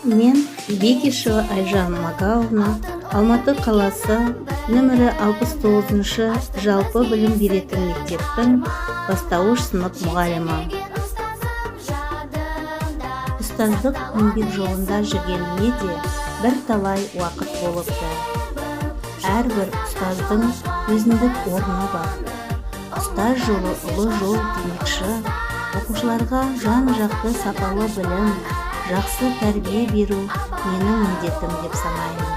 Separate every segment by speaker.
Speaker 1: Мен Бекишева Айжан Магаовна, Алматы қаласы нөмірі 69-шы жалпы білім беретін мектептің бастауыш сынып мұғалімі. Ұстаздық еңбек жолында жүргеніме де бір талай уақыт болыпты. Әрбір ұстаздың өзіндік орны бар. Ұстаз жолы ұлы жол демекші, оқушыларға жан-жақты сапалы білім, жақсы тәрбие беру менің міндетім деп санаймын.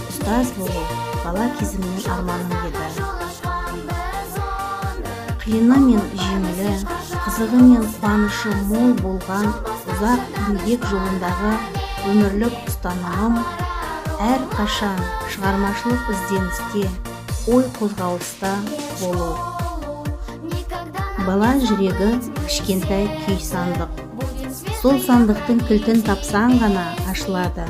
Speaker 1: Ұстаз болу бала кезімнен арманым еді. Қиыны мен жеңілі, қызығы мен қуанышы мол болған ұзақ еңбек жолындағы өмірлік ұстанымым әрқашан шығармашылық ізденісте, ой қозғалыста болу. Бала жүрегі кішкентай күй сандық. Сол сандықтың кілтін тапсаң ғана ашылады.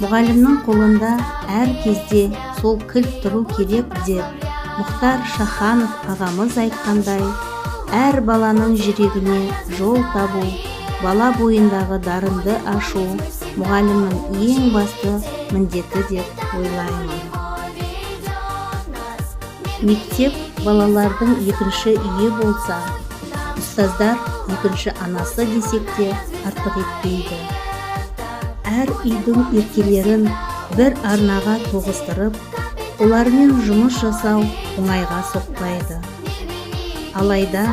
Speaker 1: Мұғалімнің қолында әр кезде сол кілт тұру керек деп Мұхтар Шаханов ағамыз айтқандай, әр баланың жүрегіне жол табу, бала бойындағы дарынды ашу мұғалімнің ең басты міндеті деп ойлаймын. Мектеп балалардың екінші үйі болса, ұстаздар екінші анасы десек те артық етпейді. Әр үйдің еркелерін бір арнаға тоғыстырып, олармен жұмыс жасау оңайға соқпайды. Алайда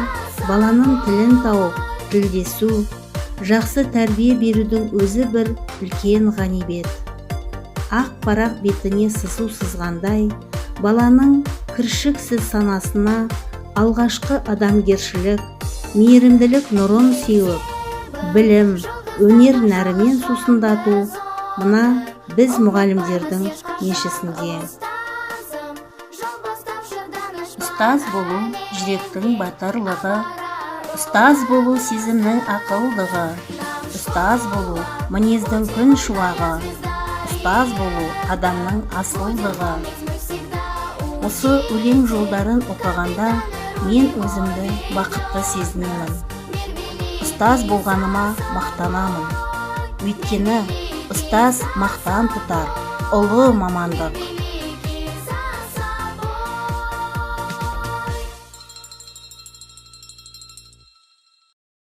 Speaker 1: баланың тілін тауып, тілдесу, жақсы тәрбие берудің өзі бір үлкен ғанибет. Ақ парақ бетіне сызу сызғандай, баланың кіршіксіз санасына алғашқы адамгершілік, мейірімділік нұрын сеуіп, білім, өнер нәрімен сусындату мына біз мұғалімдердің еншісінде. Ұстаз болу жүректің батырлығы, ұстаз болу сезімнің ақылдығы, ұстаз болу мінездің күн шуағы, ұстаз болу адамның асылдығы. Осы өлең жолдарын оқығанда мен өзімді бақытты сезінемін. Ұстаз болғаныма мақтанамын. Өйткені ұстаз мақтан тұтар ұлы мамандық.